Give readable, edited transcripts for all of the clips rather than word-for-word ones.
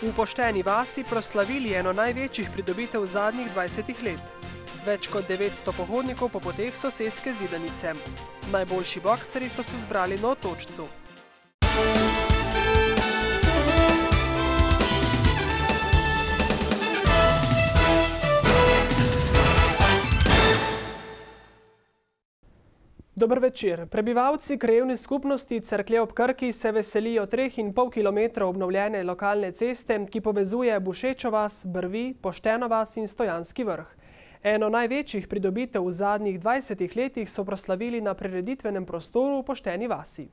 V Pošteni vasi proslavili eno največjih pridobitev zadnjih 20 let. Več kot 900 pohodnikov po poteh soseske Zidanice. Najboljši bokserji so se zbrali na Otočcu. Dober večer. Prebivalci krajevne skupnosti Cerklje ob Krki se veselijo 3,5 km obnovljene lokalne ceste, ki povezuje Bušečo vas, Brvi, Pošteno vas in Stojanski vrh. Eno največjih pridobitev v zadnjih 20 letih so proslavili na prireditvenem prostoru v Pošteni vasi.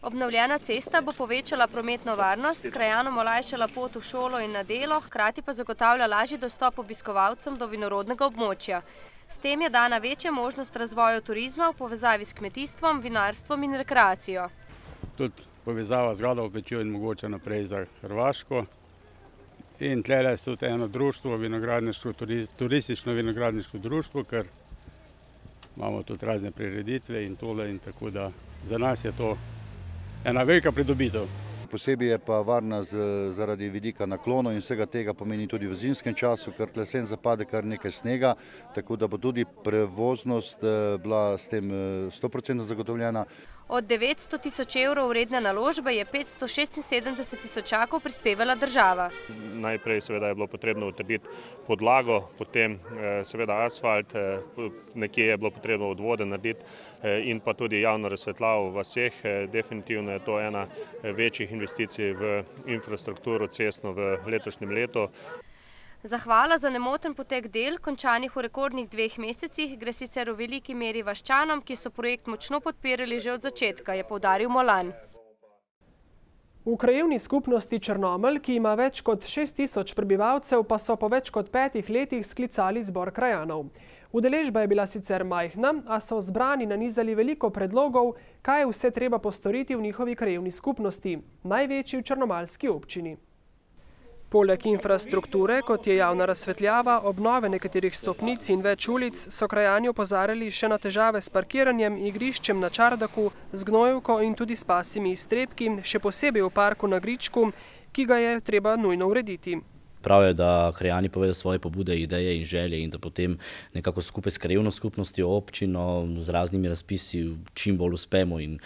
Obnovljena cesta bo povečala prometno varnost, krajanom olajšala pot v šolo in na delo, hkrati pa zagotavlja lažji dostop obiskovalcem do vinorodnega območja. S tem je dana večja možnost razvoja turizma v povezavi s kmetijstvom, vinarstvom in rekreacijo. Tudi povezava z Gadovo-Pečjo in mogoče naprej za Hrvaško. In tlele je tudi eno društvo, turistično vinogradniško društvo, ker imamo tudi razne prireditve in tole in tako da za nas je to ena velika pridobitev. Posebej je pa varna zaradi vidika naklonov in vsega tega pomeni tudi v zimskem času, ker tlesen zapade kar nekaj snega, tako da bo tudi prevoznost bila s tem 100% zagotovljena. Od 900 tisoč evrov vredne naložbe je 576 tisočakov prispevala država. Najprej seveda je bilo potrebno utrditi podlago, potem seveda asfalt, nekje je bilo potrebno odvode narediti in pa tudi javno razsvetljavo v vaseh. Definitivno je to ena večjih investicij v infrastrukturo cestno v letošnjem letu. Zahvala za nemoten potek del, končanih v rekordnih 2 mesecih, gre sicer v veliki meri vaščanom, ki so projekt močno podpirali že od začetka, je poudaril Molan. V krajevni skupnosti Črnomelj, ki ima več kot 6000 prebivalcev, pa so po več kot 5 letih sklicali zbor krajanov. Udeležba je bila sicer majhna, a so zbrani nanizali veliko predlogov, kaj je vse treba postoriti v njihovi krajevni skupnosti, največji v črnomaljski občini. Poleg infrastrukture, kot je javna razsvetljava, obnove nekaterih stopnic in več ulic, so krajani opozarjali še na težave s parkiranjem, igriščem na Čardaku, z gnojevko in tudi s pasjimi iztrebki, še posebej v parku na Gričku, ki ga je treba nujno urediti. Prav je, da krajani povedo svoje pobude, ideje in želje in da potem nekako skupaj s krajevno skupnostjo, občino, z raznimi razpisi čim bolj uspemo in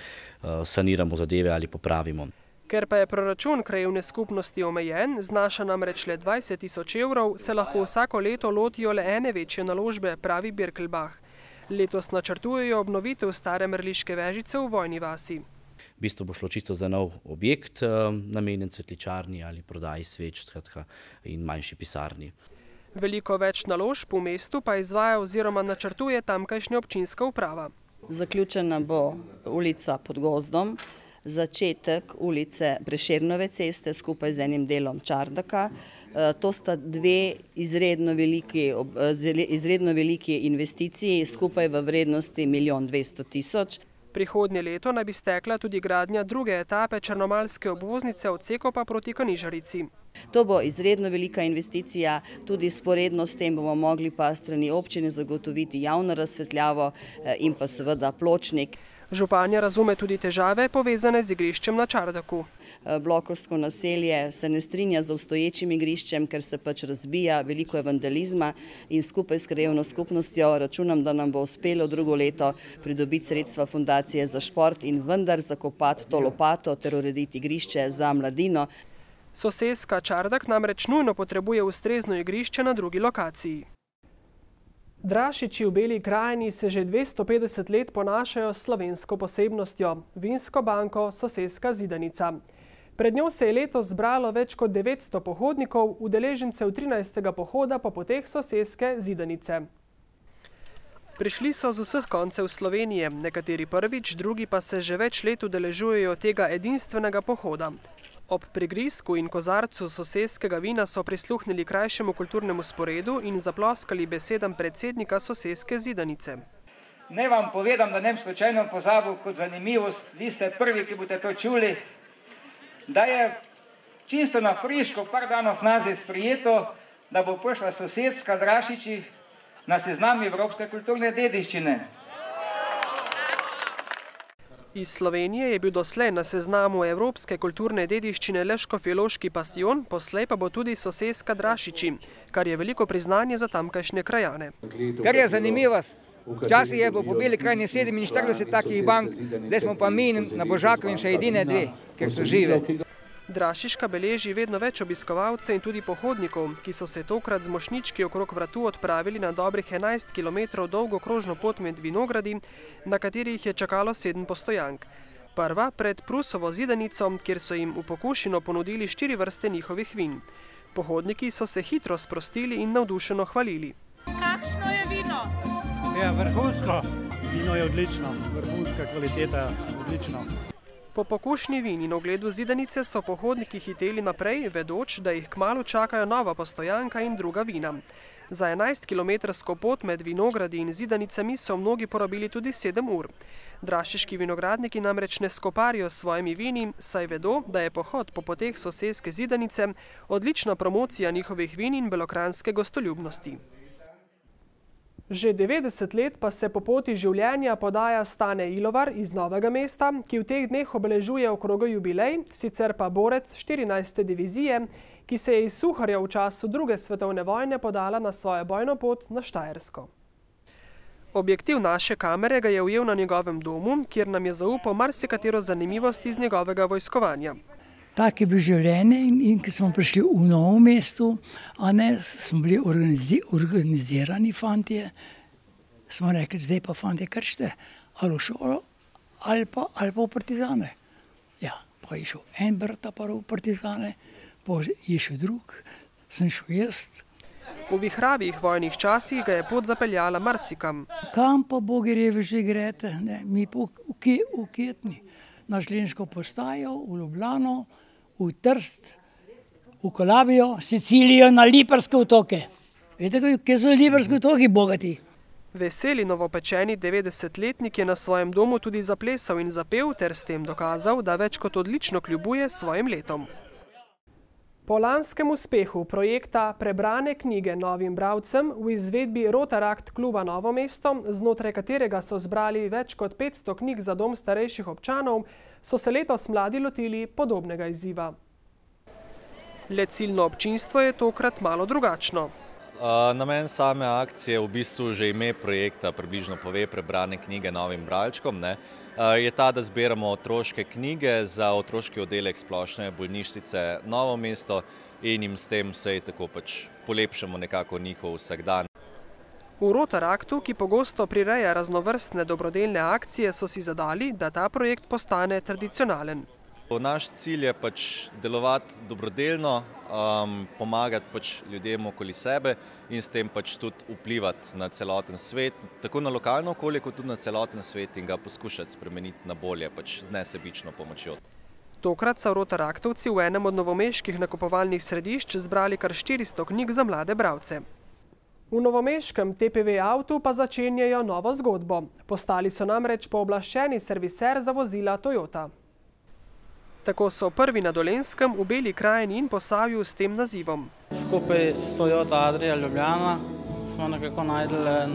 saniramo zadeve ali popravimo. Ker pa je proračun krajevne skupnosti omejen, znaša namreč le 20 tisoč evrov, se lahko vsako leto lotijo le ene večje naložbe, pravi Birkelbach. Letos načrtujejo obnovitev stare mrliške vežice v Vojni vasi. V bistvu bo šlo čisto za nov objekt, namenjen cvetličarni ali prodaji sveč, skratka, in manjši pisarni. Veliko več naložb v mestu pa izvaja oziroma načrtuje tamkajšnja občinska uprava. Zaključena bo ulica pod Gozdom, začetek ulice Prešernove ceste skupaj z enim delom Čardaka. To sta 2 izredno veliki investiciji, skupaj v vrednosti 1 200 000. Prihodnje leto naj bi stekla tudi gradnja druge etape črnomaljske obvoznice od Cekopa proti Kanižarici. To bo izredno velika investicija, tudi sporedno s tem bomo mogli pa strani občine zagotoviti javno razsvetljavo in pa seveda pločnik. Županja razume tudi težave, povezane z igriščem na Čardaku. Blokovsko naselje se ne strinja z obstoječim igriščem, ker se pač razbija, veliko je vandalizma in skupaj s krajevno skupnostjo računam, da nam bo uspelo drugo leto pridobiti sredstva fundacije za šport in vendar zakopati to lopato ter urediti igrišče za mladino. Soseska Čardak namreč nujno potrebuje ustrezno igrišče na drugi lokaciji. Drašiči v Beli krajini se že 250 let ponašajo s slovensko posebnostjo, vinsko banko soseska Zidanica. Pred njo se je letos zbralo več kot 900 pohodnikov, udeležencev 13. pohoda po poteh soseske Zidanice. Prišli so z vseh koncev Slovenije, nekateri prvič, drugi pa se že več let udeležujejo tega edinstvenega pohoda. Ob prigrizku in kozarcu soseskega vina so prisluhnili krajšemu kulturnemu sporedu in zaploskali besedam predsednika soseske Zidanice. Naj vam povedam, da ne bi slučajno pozabil kot zanimivost, vi ste prvi, ki boste to čuli, da je čisto na friško par danov nazi sprijeto, da bo prišla sosedska Drašiči na seznam evropske kulturne dediščine. Iz Slovenije je bil doslej na seznamu evropske kulturne dediščine le škofjeloški pasijon, poslej pa bo tudi soseska Drašiči, kar je veliko priznanje za tamkajšnje krajane. Kar je zanimivost, včasih je bilo po Beli krajini 47 takih bank, zdaj smo pa mi na Božakovem še edine dve, ker so žive. Drašiška beleži vedno več obiskovalcev in tudi pohodnikov, ki so se tokrat z mošnjički okrog vratu odpravili na dobrih 11 km dolgo krožno pot med vinogradi, na katerih je čakalo 7 postojank. Prva pred Prusovo zidanico, kjer so jim v pokušino ponudili 4 vrste njihovih vin. Pohodniki so se hitro sprostili in navdušeno hvalili. Kakšno je vino? Ja, vrhunsko. Vino je odlično, vrhunska kvaliteta, odlično. Po pokušnji vin in ogledu zidanice so pohodniki hiteli naprej, vedoč, da jih kmalu čakajo nova postojanka in druga vina. Za 11-kilometrsko pot med vinogradi in zidanicami so mnogi porabili tudi 7 ur. Drašiški vinogradniki namreč ne skoparijo s svojimi vini, saj vedo, da je pohod po poteh soseske zidanice odlična promocija njihovih vin in belokranjske gostoljubnosti. Že 90 let pa se po poti življenja podaja Stane Ilovar iz Novega mesta, ki v teh dneh obeležuje okrogel jubilej, sicer pa borec 14. divizije, ki se je iz Suharja v času druge svetovne vojne podala na svojo bojno pot na Štajersko. Objektiv naše kamere ga je ujel na njegovem domu, kjer nam je zaupal marsikatero zanimivost iz njegovega vojskovanja. Tak je bil življenje in ko smo prišli v Novo mesto, smo bili organizirani fantje, smo rekli, zdaj pa fantje krčite, ali v šolo, ali pa v partizane. Ja, pa je šel en brat, pa v partizane, pa je šel drug, sem šel jaz. V vihravih vojnih časih ga je pot zapeljala marsikam. Kam pa bogi reveži grete, mi pa v Ketni, na železniško postajo, v Ljubljano, v Trst, v Kalabijo, Sicilijo, na Liparske otoke. Veste, kje so Liparske otoki bogati? Veseli novopečeni 90-letnik je na svojem domu tudi zaplesal in zapel ter s tem dokazal, da več kot odlično kljubuje svojim letom. Po lanskem uspehu projekta Prebrane knjige novim bralcem v izvedbi Rotaract kluba Novo mesto, znotraj katerega so zbrali več kot 500 knjig za dom starejših občanov, so se letos mladi lotili podobnega izziva. Le ciljno občinstvo je tokrat malo drugačno. Namen same akcije, v bistvu že ime projekta približno pove, Prebrane knjige novim bralčkom, je ta, da zbiramo otroške knjige za otroški oddelek Splošne bolnišnice Novo mesto in jim s tem vsej tako pač polepšamo nekako njihov vsakdan. V Rotaractu, ki pogosto prireja raznovrstne dobrodelne akcije, so si zadali, da ta projekt postane tradicionalen. Naš cilj je pač delovati dobrodelno, pomagati pač ljudem okoli sebe in s tem pač tudi vplivati na celoten svet, tako na lokalno okolje, kot tudi na celoten svet in ga poskušati spremeniti na bolje, pač z nesebično pomočjo. Tokrat so Rotaractovci v enem od novomeških nakupovalnih središč zbrali kar 400 knjig za mlade bralce. V novomeškem TPV avtu pa začenjajo novo zgodbo. Postali so namreč pooblaščeni serviser za vozila Toyota. Tako so prvi na Dolenjskem, v Beli krajini in Posavju s tem nazivom. Skupaj s Toyota Adria Ljubljana smo nekako najdeli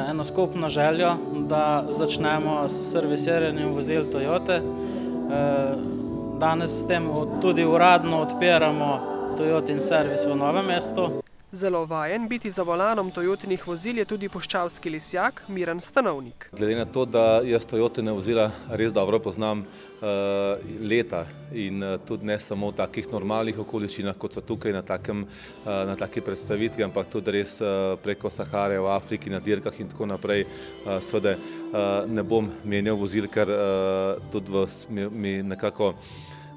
eno skupno željo, da začnemo s servisiranjem vozil Toyote. Danes s tem tudi uradno odpiramo Toyotin servis v Novem mestu. Zelo vajen biti za volanom Toyotinih vozil je tudi puščavski lisjak Miran Stanovnik. Glede na to, da jaz Toyotine vozila res dobro poznam leta in tudi ne samo v takih normalnih okoliščinah, kot so tukaj na taki predstavitvi, ampak tudi res preko Sahare v Afriki, na dirkah in tako naprej, seveda ne bom menjal vozil, ker tudi mi nekako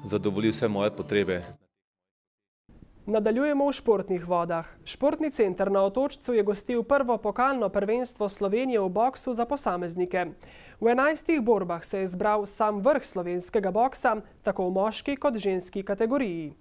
zadovolji vse moje potrebe. Nadaljujemo v športnih vodah. Športni center na Otočcu je gostil prvo pokalno prvenstvo Slovenije v boksu za posameznike. V 11 borbah se je zbral sam vrh slovenskega boksa, tako v moški kot ženski kategoriji.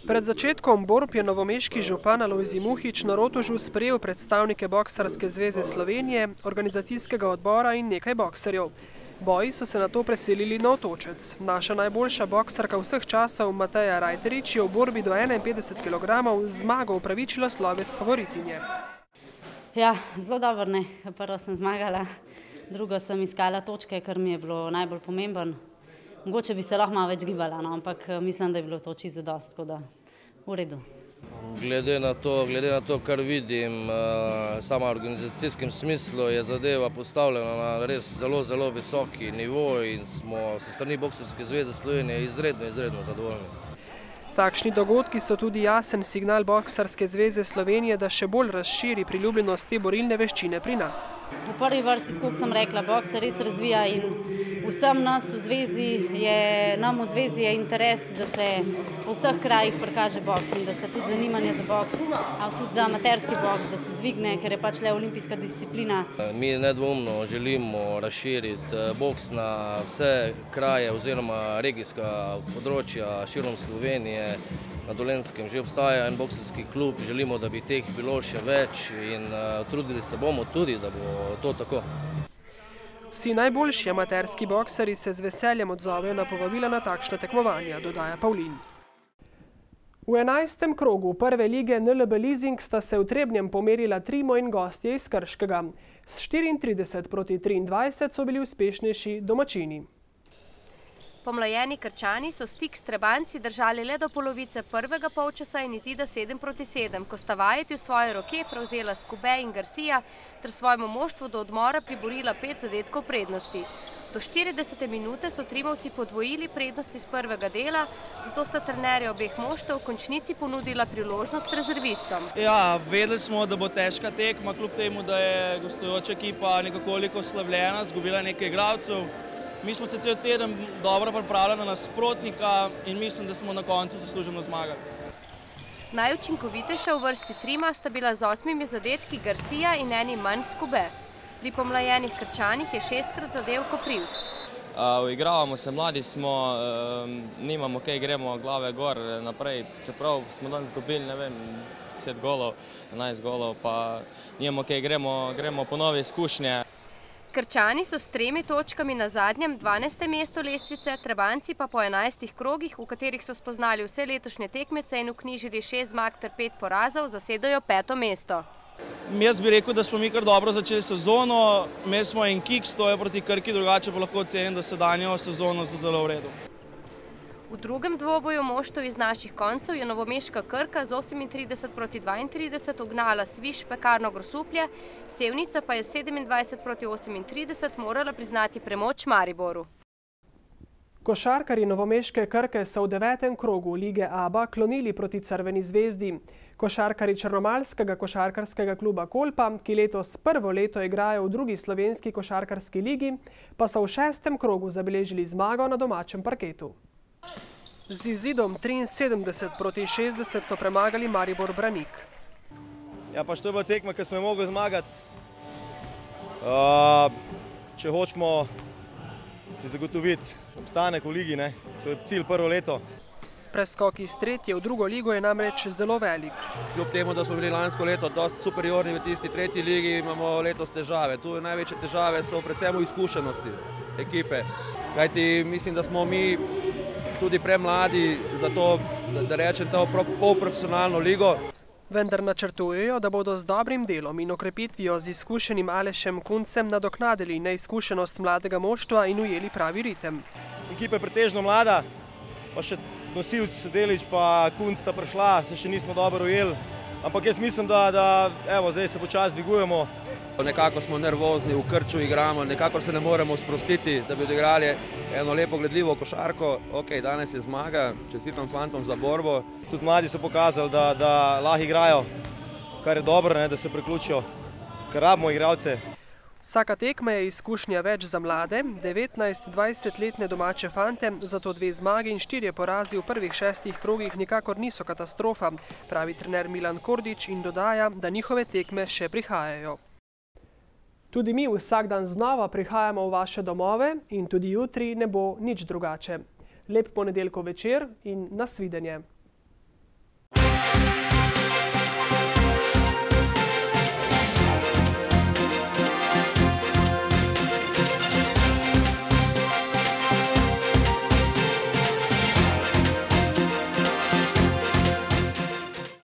Pred začetkom borb je novomeški župan Alojzij Muhič na Rotovžu sprejel predstavnike Boksarske zveze Slovenije, organizacijskega odbora in nekaj bokserjev. Boji so se nato preselili na Otočec. Naša najboljša boksarka vseh časov Mateja Rajterič je v borbi do 51 kg zmago upravičila sloves favoritinje. Ja, zelo dobro, ne. Prvo sem zmagala Drugo sem iskala točke, kar mi je bilo najbolj pomemben. Mogoče bi se lahko malo več gibala, no, ampak mislim, da je bilo to čisto zadosti, tako da v redu. Glede na to, kar vidim, sama v organizacijskem smislu je zadeva postavljena na res zelo visoki nivo in smo s strani Boksarske zveze Slovenije izredno zadovoljni. Takšni dogodki so tudi jasen signal Boksarske zveze Slovenije, da še bolj razširi priljubljenost te borilne veščine pri nas. V prvi vrsti, kot sem rekla, boks se res razvija in vsem nam v zvezi je interes, da se po vseh krajih prikaže boks in da se tudi zanimanje za boks, ali tudi za amaterski boks, da se zvigne, ker je pač le olimpijska disciplina. Mi nedvomno želimo razširiti boks na vse kraje oziroma regijska področja širom Slovenije. Na Dolenjskem že obstaja en boksarski klub, želimo, da bi teh bilo še več in trudili se bomo tudi, da bo to tako. Vsi najboljši amaterski boksarji se z veseljem odzovejo na povabila na takšna tekmovanja, dodaja Pavlin. V 11. krogu prve lige NLB Leasing sta se v Trebnjem pomerila Trimo in gostje iz Krškega. S 34-23 so bili uspešnejši domačini. Pomlajeni Krčani so stik s Trebanjci držali le do polovice prvega polčasa in izida 7-7, ko sta vajeti v svoje roke prevzela Skube in Garcia ter svojemu moštvu do odmora priborila 5 zadetkov prednosti. Do 40. minute so Trimovci podvojili prednosti z prvega dela, zato sta trenerja obeh moštev v končnici ponudila priložnost rezervistom. Ja, vedeli smo, da bo težka tekma, kljub temu, da je gostujoča ekipa nekakoliko slavljena, izgubila nekaj igralcev. Mi smo se cel teden dobro pripravljali na nasprotnika in mislim, da smo na koncu zasluženo zmagali. Najučinkovitejša v vrsti Trima sta bila z 8 zadetki Garcia in enim manj Skube. Pri pomlajenih Krčanih je 6krat zadev Koprivc. Uigravamo se, mladi smo, nimamo kaj, gremo glave gor naprej. Čeprav smo danes izgubili, ne vem, 10 golov, 11 golov, pa nimamo kaj, gremo po nove izkušnje. Krčani so s 3 točkami na zadnjem 12. mestu lestvice, Trebanjci pa po 11 krogih, v katerih so spoznali vse letošnje tekmece in vknjižili 6 zmag ter 5 porazov, zasedajo 5. mesto. Jaz bi rekel, da smo mi kar dobro začeli sezono, imeli smo en kiks, to je proti Krki, drugače pa lahko ocenim, da sedanjo sezono so zelo v redu. V drugem dvoboju moštev iz naših koncev je novomeška Krka z 38-32 ugnala Sviš Pekarno Grosuplje, Sevnica pa je 27-38 morala priznati premoč Mariboru. Košarkarji novomeške Krke so v 9. krogu lige ABA klonili proti Crveni zvezdi. Košarkarji Črnomaljskega košarkarskega kluba Kolpa, ki letos prvo leto igrajo v drugi slovenski košarkarski ligi, pa so v 6. krogu zabeležili zmago na domačem parketu. Z izidom 73-60 so premagali Maribor Branik. Ja, pač to je bila tekma, ki smo jo mogli zmagati. Če hočemo si zagotoviti obstanek v ligi, ne, to je cilj prvo leto. Preskok iz 3. v drugo ligo je namreč zelo velik. Kljub temu, da smo bili lansko leto dosti superiorni v tisti 3. ligi, imamo letos težave. Tu največje težave so predvsem v izkušenosti ekipe. Kajti mislim, da smo mi tudi premladi za to, da rečem, to polprofesionalno ligo. Vendar načrtujejo, da bodo z dobrim delom in okrepitvijo z izkušenim Alešem Kuncem nadoknadili neizkušenost mladega moštva in ujeli pravi ritem. Ekipa je pretežno mlada, pa še nosilc Delić pa Kunc sta prišla, se še nismo dobro ujeli. Ampak jaz mislim, da evo, zdaj se počasi dvigujemo. Nekako smo nervozni, v krču igramo, nekako se ne moremo sprostiti, da bi odigrali eno lepo gledljivo košarko. Ok, danes je zmaga, čestitam fantom za borbo. Tudi mladi so pokazali, da lahko igrajo, kar je dobro, da se priključijo, ker rabimo igralce. Vsaka tekma je izkušnja več za mlade, 19-20-letne domače fante, zato 2 zmagi in 4 porazi v prvih 6 krogih nikakor niso katastrofa, pravi trener Milan Kordić in dodaja, da njihove tekme še prihajajo. Tudi mi vsak dan znova prihajamo v vaše domove in tudi jutri ne bo nič drugače. Lep ponedeljkov večer in nasvidenje.